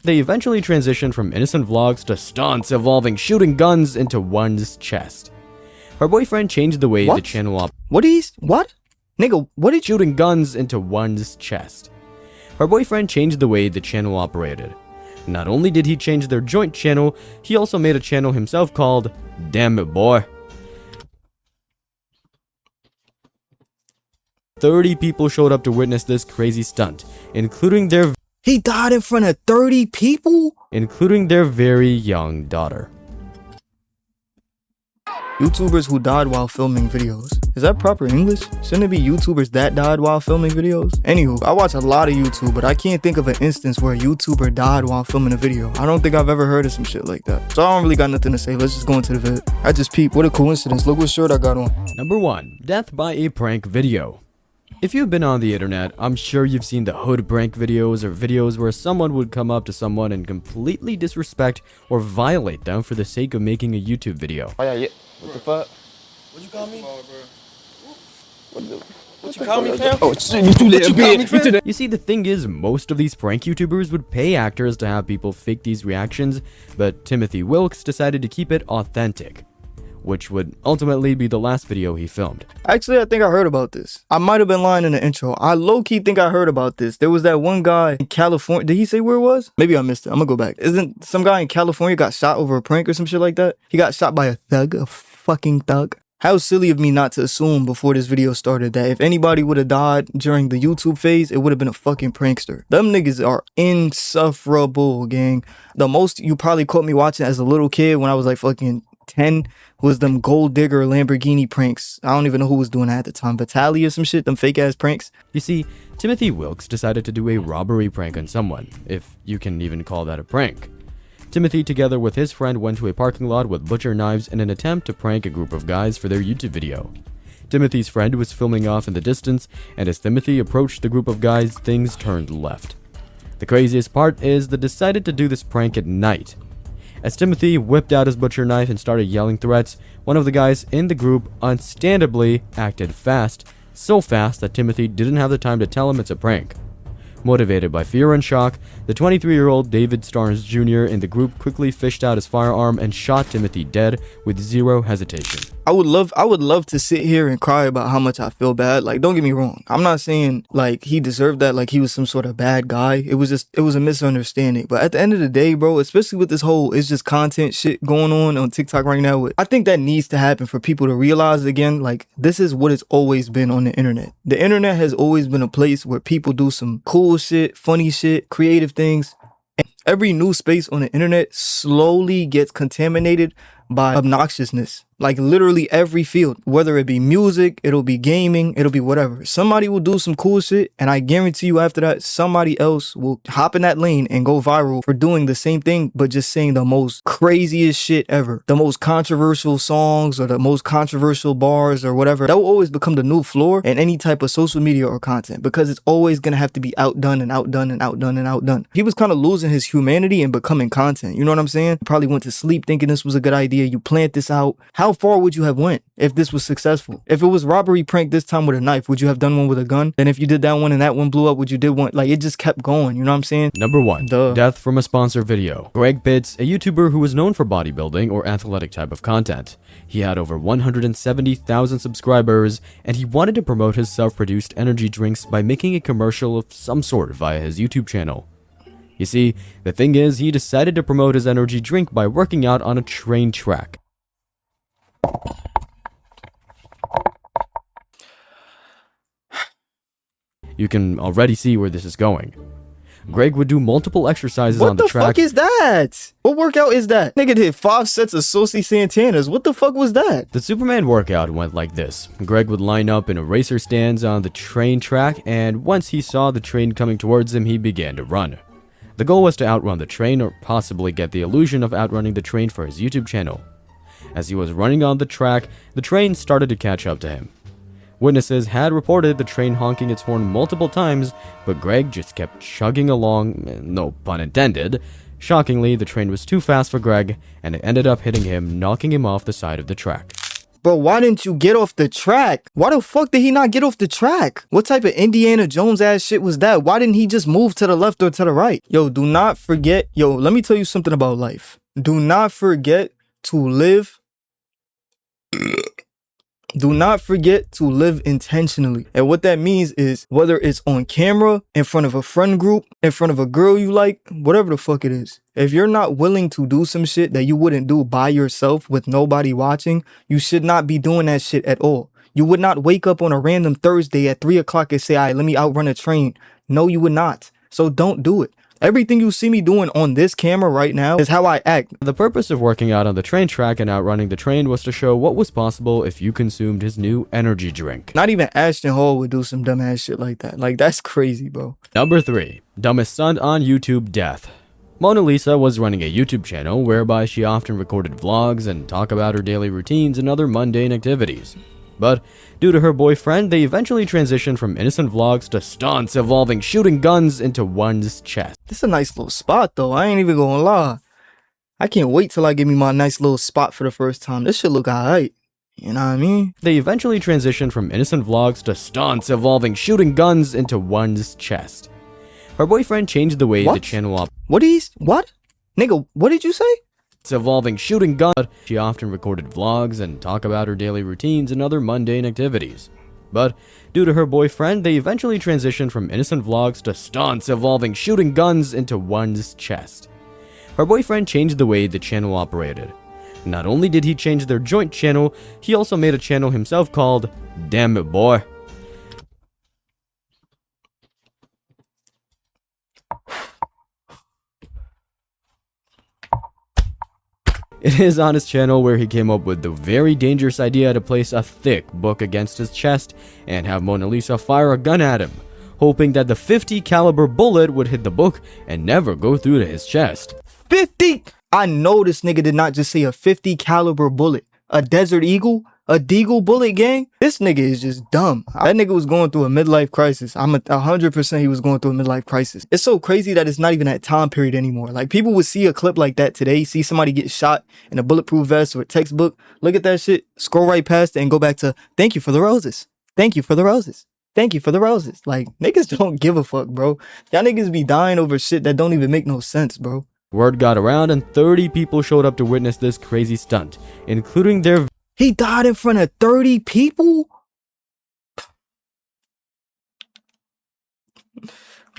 They eventually transitioned from innocent vlogs to stunts involving shooting guns into one's chest. Her boyfriend changed the way the channel What? Nigga, what did you- shooting guns into one's chest. Her boyfriend changed the way the channel operated. Not only did he change their joint channel, he also made a channel himself called Damn It Boy. 30 people showed up to witness this crazy stunt, including their He died in front of 30 people? including their very young daughter. YouTubers who died while filming videos. Is that proper English? Shouldn't it be YouTubers that died while filming videos? Anywho, I watch a lot of YouTube, but I can't think of an instance where a YouTuber died while filming a video. I don't think I've ever heard of some shit like that. So I don't really got nothing to say. Let's just go into the vid. I just peeped. What a coincidence. Look what shirt I got on. Number 1. Death by a prank video. If you've been on the internet, I'm sure you've seen the hood prank videos or videos where someone would come up to someone and completely disrespect or violate them for the sake of making a YouTube video. Oh yeah. What the fuck? What you call me? What you call me, fam? Oh, shit, you too late. You see, the thing is, most of these prank YouTubers would pay actors to have people fake these reactions, but Timothy Wilkes decided to keep it authentic, which would ultimately be the last video he filmed. Actually, I think I heard about this. I might have been lying in the intro. I low-key think I heard about this. There was that one guy in California. Did he say where it was? Maybe I missed it. I'm gonna go back. Isn't some guy in California got shot over a prank or some shit like that? He got shot by a thug, a fucking thug. How silly of me not to assume before this video started that if anybody would have died during the YouTube phase, it would have been a fucking prankster. Them niggas are insufferable, gang. The most you probably caught me watching as a little kid when I was like fucking 10 was them gold digger Lamborghini pranks. I don't even know who was doing that at the time. Vitaly or some shit, them fake ass pranks. You see, Timothy Wilkes decided to do a robbery prank on someone, if you can even call that a prank. Timothy, together with his friend, went to a parking lot with butcher knives in an attempt to prank a group of guys for their YouTube video. Timothy's friend was filming off in the distance, and as Timothy approached the group of guys, things turned left. The craziest part is they decided to do this prank at night. As Timothy whipped out his butcher knife and started yelling threats, one of the guys in the group understandably acted fast, so fast that Timothy didn't have the time to tell him it's a prank. Motivated by fear and shock, the 23-year-old David Starnes Jr. in the group quickly fished out his firearm and shot Timothy dead with zero hesitation. I would love to sit here and cry about how much I feel bad. Like, don't get me wrong. I'm not saying like he deserved that, like he was some sort of bad guy. It was a misunderstanding. But at the end of the day, bro, especially with this whole it's just content shit going on TikTok right now, I think that needs to happen for people to realize again, like this is what it's always been on the internet. The internet has always been a place where people do some cool shit, funny shit, creative things. And every new space on the internet slowly gets contaminated by obnoxiousness. Like literally every field, whether it be music, it'll be gaming, it'll be whatever. Somebody will do some cool shit, and I guarantee you after that, somebody else will hop in that lane and go viral for doing the same thing, but just saying the most craziest shit ever. The most controversial songs or the most controversial bars or whatever. That will always become the new floor in any type of social media or content because it's always gonna have to be outdone and outdone and outdone and outdone. He was kind of losing his humanity and becoming content. You know what I'm saying? Probably went to sleep thinking this was a good idea. You plant this out. How far would you have went if this was successful? If it was robbery prank this time with a knife, would you have done one with a gun? And if you did that one and that one blew up, would you did one? Like it just kept going, you know what I'm saying? Number 1. Death from a sponsor video. Greg Pitts, a YouTuber who was known for bodybuilding or athletic type of content. He had over 170,000 subscribers, and he wanted to promote his self-produced energy drinks by making a commercial of some sort via his YouTube channel. You see, the thing is, he decided to promote his energy drink by working out on a train track. You can already see where this is going. Greg would do multiple exercises on the track. What the fuck is that? What workout is that? Nigga did 5 sets of Saucy Santanas. What the fuck was that? The Superman workout went like this. Greg would line up in a racer stance on the train track, and once he saw the train coming towards him, he began to run. The goal was to outrun the train or possibly get the illusion of outrunning the train for his YouTube channel. As he was running on the track, the train started to catch up to him. Witnesses had reported the train honking its horn multiple times, but Greg just kept chugging along, no pun intended. Shockingly, the train was too fast for Greg, and it ended up hitting him, knocking him off the side of the track. Bro, why didn't you get off the track? Why the fuck did he not get off the track? What type of Indiana Jones ass shit was that? Why didn't he just move to the left or to the right? Yo, do not forget. Yo, let me tell you something about life. Do not forget to live. Do not forget to live intentionally. And what that means is whether it's on camera, in front of a friend group, in front of a girl you like, whatever the fuck it is. If you're not willing to do some shit that you wouldn't do by yourself with nobody watching, you should not be doing that shit at all. You would not wake up on a random Thursday at 3 o'clock and say, all right, let me outrun a train. No, you would not. So don't do it. Everything you see me doing on this camera right now is how I act. The purpose of working out on the train track and outrunning the train was to show what was possible if you consumed his new energy drink. Not even Ashton Hall would do some dumbass shit like that. Like, that's crazy, bro. Number 3. Dumbest stunt on YouTube death. Mona Lisa was running a YouTube channel whereby she often recorded vlogs and talked about her daily routines and other mundane activities. But due to her boyfriend, they eventually transitioned from innocent vlogs to stunts involving shooting guns into one's chest. This is a nice little spot, though. I ain't even gonna lie. I can't wait till I get me my nice little spot for the first time. This shit look alright. You know what I mean? They eventually transitioned from innocent vlogs to stunts involving shooting guns into one's chest. Her boyfriend changed the way the channel What? Nigga, what did you say? involving shooting guns. She often recorded vlogs and talked about her daily routines and other mundane activities. But due to her boyfriend, they eventually transitioned from innocent vlogs to stunts involving shooting guns into one's chest. Her boyfriend changed the way the channel operated. Not only did he change their joint channel, he also made a channel himself called Damn It Boy. It is on his channel where he came up with the very dangerous idea to place a thick book against his chest and have Mona Lisa fire a gun at him, hoping that the .50 caliber bullet would hit the book and never go through to his chest. 50? I know this nigga did not just say a 50 caliber bullet. A Desert Eagle? A Deagle bullet, gang? This nigga is just dumb. That nigga was going through a midlife crisis. I'm 100% he was going through a midlife crisis. It's so crazy that it's not even that time period anymore. Like, people would see a clip like that today, see somebody get shot in a bulletproof vest or a textbook, look at that shit, scroll right past it and go back to, thank you for the roses. Thank you for the roses. Thank you for the roses. Like, niggas don't give a fuck, bro. Y'all niggas be dying over shit that don't even make no sense, bro. Word got around and 30 people showed up to witness this crazy stunt, including their He died in front of 30 people?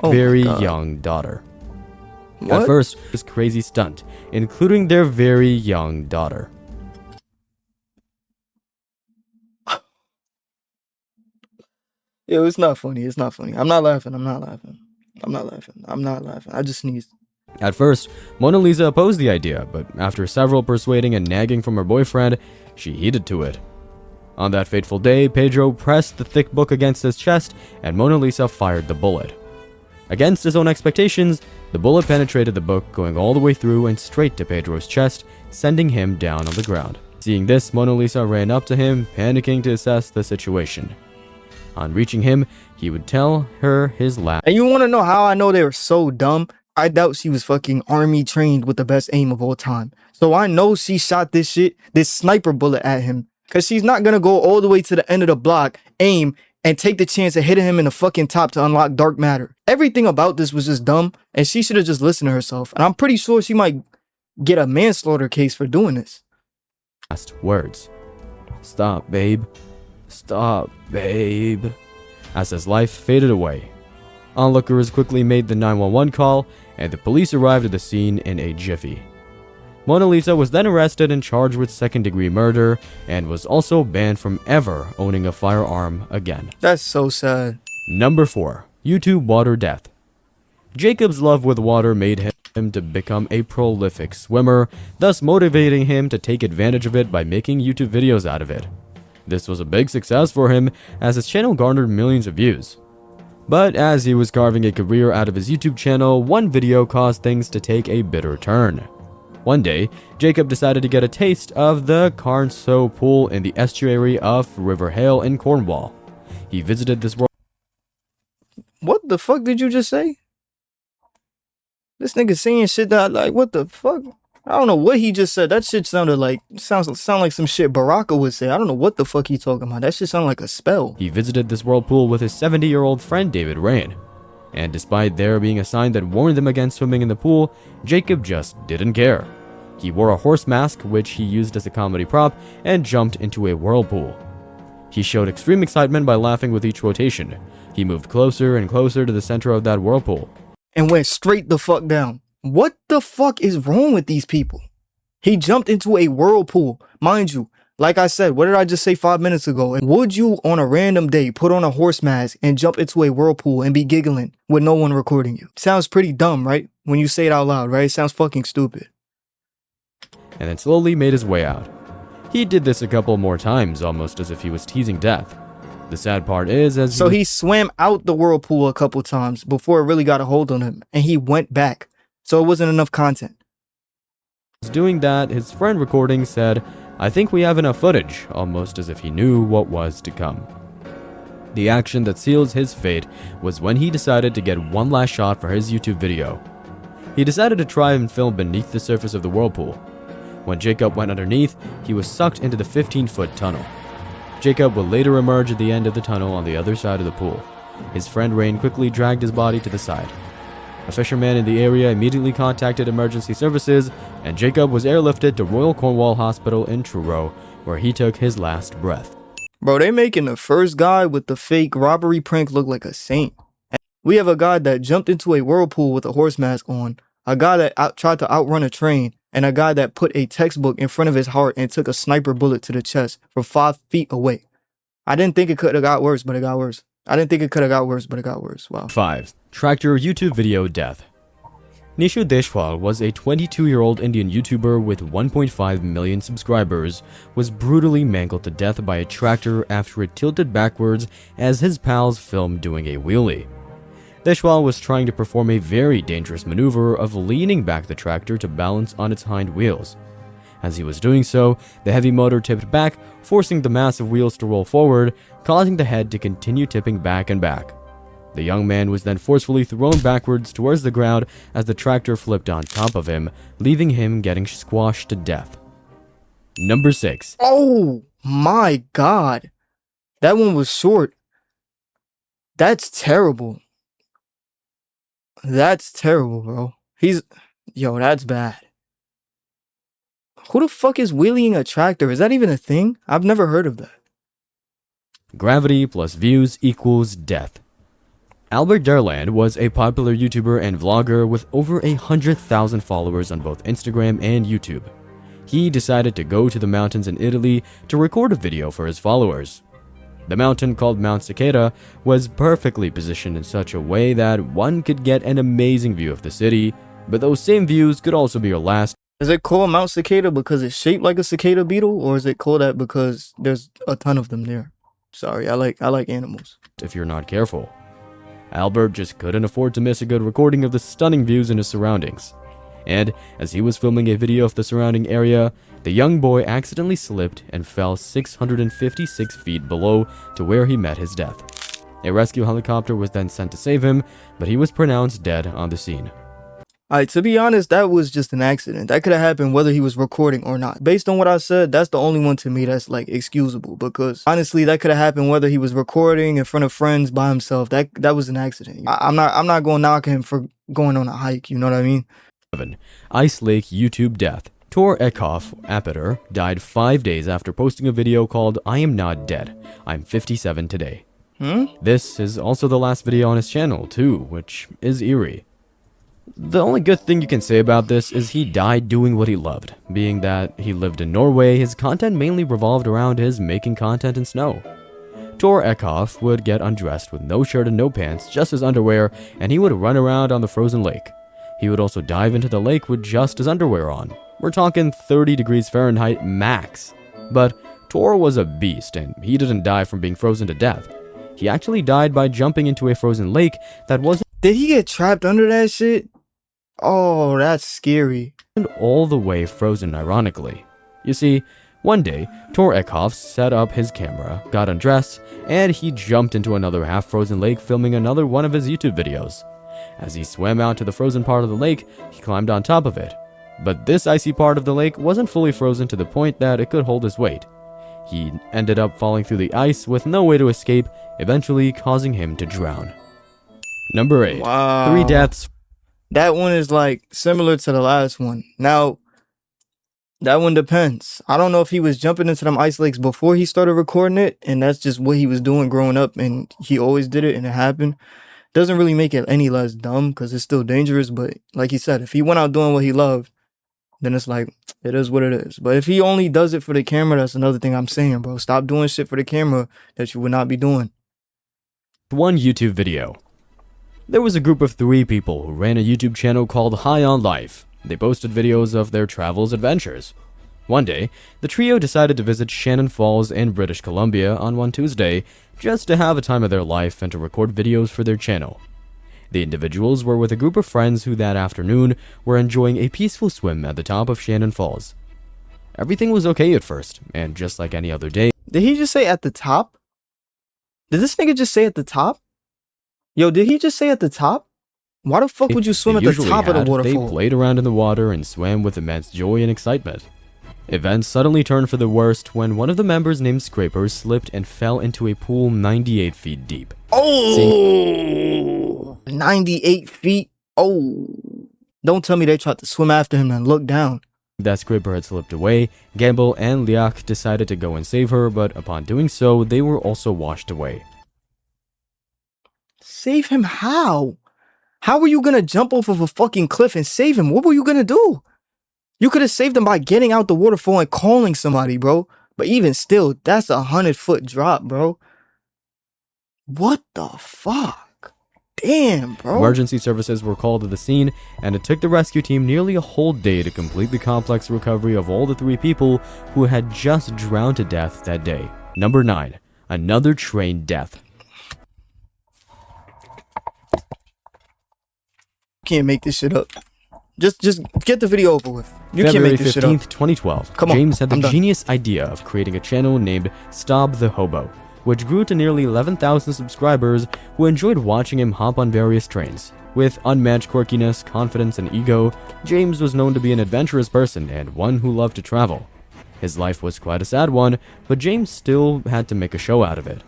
Oh very young daughter. What? At first, this crazy stunt, including their very young daughter. Yo, it's not funny. It's not funny. I'm not laughing. I'm not laughing. I'm not laughing. I'm not laughing. I just sneezed. At first, Mona Lisa opposed the idea, but after several persuading and nagging from her boyfriend, she heeded to it. On that fateful day, Pedro pressed the thick book against his chest, and Mona Lisa fired the bullet. Against his own expectations, the bullet penetrated the book, going all the way through and straight to Pedro's chest, sending him down on the ground. Seeing this, Mona Lisa ran up to him, panicking to assess the situation. On reaching him, he would tell her his last. And you want to know how I know they were so dumb? I doubt she was fucking army trained with the best aim of all time. So I know she shot this sniper bullet at him. Because she's not going to go all the way to the end of the block, aim, and take the chance of hitting him in the fucking top to unlock dark matter. Everything about this was just dumb, and she should have just listened to herself. And I'm pretty sure she might get a manslaughter case for doing this. Last words. Stop, babe. Stop, babe. As his life faded away. Onlookers quickly made the 911 call, and the police arrived at the scene in a jiffy. Mona Lisa was then arrested and charged with second-degree murder, and was also banned from ever owning a firearm again. That's so sad. Number 4. YouTube water death. Jacob's love with water made him to become a prolific swimmer, thus motivating him to take advantage of it by making YouTube videos out of it. This was a big success for him, as his channel garnered millions of views. But as he was carving a career out of his YouTube channel, one video caused things to take a bitter turn. One day, Jacob decided to get a taste of the Carnso pool in the estuary of River Hale in Cornwall. He visited this world. What the fuck did you just say? This nigga saying shit that, like, what the fuck? I don't know what he just said. That shit sounded like sound like some shit Baraka would say. I don't know what the fuck he talking about. That shit sounded like a spell. He visited this whirlpool with his 70-year-old friend David Rain. And despite there being a sign that warned them against swimming in the pool, Jacob just didn't care. He wore a horse mask, which he used as a comedy prop, and jumped into a whirlpool. He showed extreme excitement by laughing with each rotation. He moved closer and closer to the center of that whirlpool. And went straight the fuck down. What the fuck is wrong with these people? He jumped into a whirlpool. Mind you, like I said, what did I just say 5 minutes ago? Would you on a random day put on a horse mask and jump into a whirlpool and be giggling with no one recording you? Sounds pretty dumb, right? When you say it out loud, right? It sounds fucking stupid. And then slowly made his way out. He did this a couple more times, almost as if he was teasing death. The sad part is, So he swam out the whirlpool a couple times before it really got a hold on him, and he went back. So it wasn't enough content. Doing that, his friend recording said, "I think we have enough footage," almost as if he knew what was to come. The action that seals his fate was when he decided to get one last shot for his YouTube video. He decided to try and film beneath the surface of the whirlpool. When Jacob went underneath, he was sucked into the 15-foot tunnel. Jacob would later emerge at the end of the tunnel on the other side of the pool. His friend Rain quickly dragged his body to the side. A fisherman in the area immediately contacted emergency services, and Jacob was airlifted to Royal Cornwall Hospital in Truro, where he took his last breath. Bro, they making the first guy with the fake robbery prank look like a saint. We have a guy that jumped into a whirlpool with a horse mask on, a guy that tried to outrun a train, and a guy that put a textbook in front of his heart and took a sniper bullet to the chest from 5 feet away. I didn't think it could have got worse, but it got worse. I didn't think it could have got worse, but it got worse. Wow. 5. Tractor YouTube video death. Nishu Deshwal was a 22-year-old Indian YouTuber with 1.5 million subscribers, was brutally mangled to death by a tractor after it tilted backwards as his pals filmed doing a wheelie. Deshwal was trying to perform a very dangerous maneuver of leaning back the tractor to balance on its hind wheels. As he was doing so, the heavy motor tipped back, forcing the massive wheels to roll forward, causing the head to continue tipping back and back. The young man was then forcefully thrown backwards towards the ground as the tractor flipped on top of him, leaving him getting squashed to death. Number 6. Oh my god. That one was short. That's terrible. That's terrible, bro. Yo, that's bad. Who the fuck is wheeling a tractor? Is that even a thing? I've never heard of that. Gravity plus views equals death. Albert Derland was a popular YouTuber and vlogger with over 100,000 followers on both Instagram and YouTube. He decided to go to the mountains in Italy to record a video for his followers. The mountain, called Mount Cicada, was perfectly positioned in such a way that one could get an amazing view of the city, but those same views could also be your last. Is it called Mount Cicada because it's shaped like a cicada beetle, or is it called that because there's a ton of them there? Sorry, I like animals. If you're not careful. Albert just couldn't afford to miss a good recording of the stunning views in his surroundings. And as he was filming a video of the surrounding area, the young boy accidentally slipped and fell 656 feet below to where he met his death. A rescue helicopter was then sent to save him, but he was pronounced dead on the scene. Alright, to be honest, that was just an accident. That could have happened whether he was recording or not. Based on what I said, that's the only one to me that's like excusable, because honestly, that could have happened whether he was recording in front of friends by himself. That was an accident. I'm not going to knock him for going on a hike, you know what I mean? 7. Ice Lake YouTube death. Tor Ekhoff Appeter died 5 days after posting a video called "I Am Not Dead, I'm 57 Today." This is also the last video on his channel too, which is eerie. The only good thing you can say about this is he died doing what he loved. Being that he lived in Norway, his content mainly revolved around his making content in snow. Tor Ekhoff would get undressed with no shirt and no pants, just his underwear, and he would run around on the frozen lake. He would also dive into the lake with just his underwear on. We're talking 30 degrees Fahrenheit max. But Tor was a beast, and he didn't die from being frozen to death. He actually died by jumping into a frozen lake that wasn't— Did he get trapped under that shit? Oh, that's scary. all the way frozen, ironically. You see, one day, Tor Ekhoff set up his camera, got undressed, and he jumped into another half-frozen lake filming another one of his YouTube videos. As he swam out to the frozen part of the lake, he climbed on top of it. But this icy part of the lake wasn't fully frozen to the point that it could hold his weight. He ended up falling through the ice with no way to escape, eventually causing him to drown. Number 8. Wow. 3 deaths. That one is like similar to the last one. Now, that one depends. I don't know if he was jumping into them ice lakes before he started recording it, and that's just what he was doing growing up, and he always did it, and it happened. Doesn't really make it any less dumb, because it's still dangerous, but like he said, if he went out doing what he loved, then it's like, it is what it is. But if he only does it for the camera, that's another thing I'm saying, bro. Stop doing shit for the camera that you would not be doing. 1 YouTube video. There was a group of 3 people who ran a YouTube channel called High on Life. They posted videos of their travels adventures. One day, the trio decided to visit Shannon Falls in British Columbia on one Tuesday just to have a time of their life and to record videos for their channel. The individuals were with a group of friends who that afternoon were enjoying a peaceful swim at the top of Shannon Falls. Everything was okay at first, and just like any other day... Did he just say at the top? Did this nigga just say at the top? Yo, did he just say at the top? Why the fuck would you swim at the top of the waterfall? They played around in the water and swam with immense joy and excitement. Events suddenly turned for the worst when one of the members named Scraper slipped and fell into a pool 98 feet deep. Oh! 98 feet? Oh. Don't tell me they tried to swim after him and look down. That Scraper had slipped away, Gamble and Liak decided to go and save her, but upon doing so, they were also washed away. Save him how? How were you gonna jump off of a fucking cliff and save him? What were you gonna do? You could have saved him by getting out the waterfall and calling somebody, bro. But even still, that's a 100-foot drop, bro. What the fuck? Damn, bro. Emergency services were called to the scene, and it took the rescue team nearly a whole day to complete the complex recovery of all the 3 people who had just drowned to death that day. Number 9. Another train death. Can't make this shit up. Just get the video over with. You February can't make this shit up. 15th, 2012. Come on, James had the I'm done. genius idea of creating a channel named Stop the Hobo, which grew to nearly 11,000 subscribers who enjoyed watching him hop on various trains. With unmatched quirkiness, confidence, and ego, James was known to be an adventurous person and one who loved to travel. His life was quite a sad one, but James still had to make a show out of it.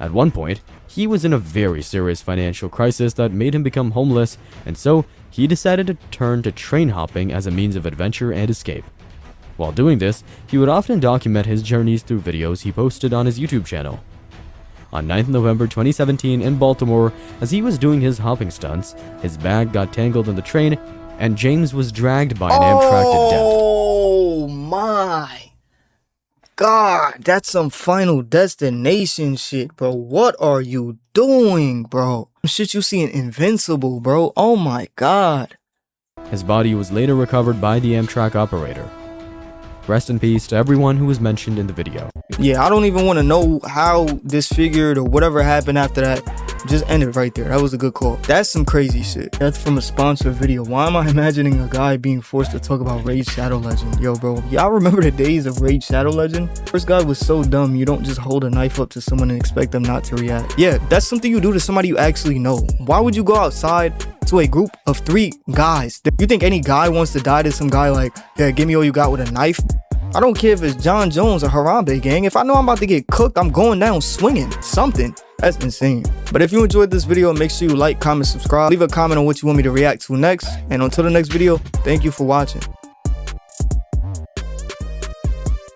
At one point, he was in a very serious financial crisis that made him become homeless, and so he decided to turn to train hopping as a means of adventure and escape. While doing this, he would often document his journeys through videos he posted on his YouTube channel. On 9th November 2017 in Baltimore, as he was doing his hopping stunts, his bag got tangled in the train, and James was dragged by an Amtrak to death. Oh my God, that's some Final Destination shit, bro. What are you doing, bro? Shit you see in Invincible, bro. Oh my God. His body was later recovered by the Amtrak operator. Rest in peace to everyone who was mentioned in the video. Yeah, I don't even want to know how this figured or whatever happened after that. Just end it right there. That was a good call. That's some crazy shit. That's from a sponsored video. Why am I imagining a guy being forced to talk about Raid Shadow Legend? Yo, bro, y'all remember the days of Raid Shadow Legend? First guy was so dumb, you don't just hold a knife up to someone and expect them not to react. Yeah, that's something you do to somebody you actually know. Why would you go outside to a group of 3 guys? You think any guy wants to die to some guy like, yeah, give me all you got with a knife? I don't care if it's John Jones or Harambe gang. If I know I'm about to get cooked, I'm going down swinging. Something. That's insane. But if you enjoyed this video, make sure you like, comment, subscribe. Leave a comment on what you want me to react to next. And until the next video, thank you for watching.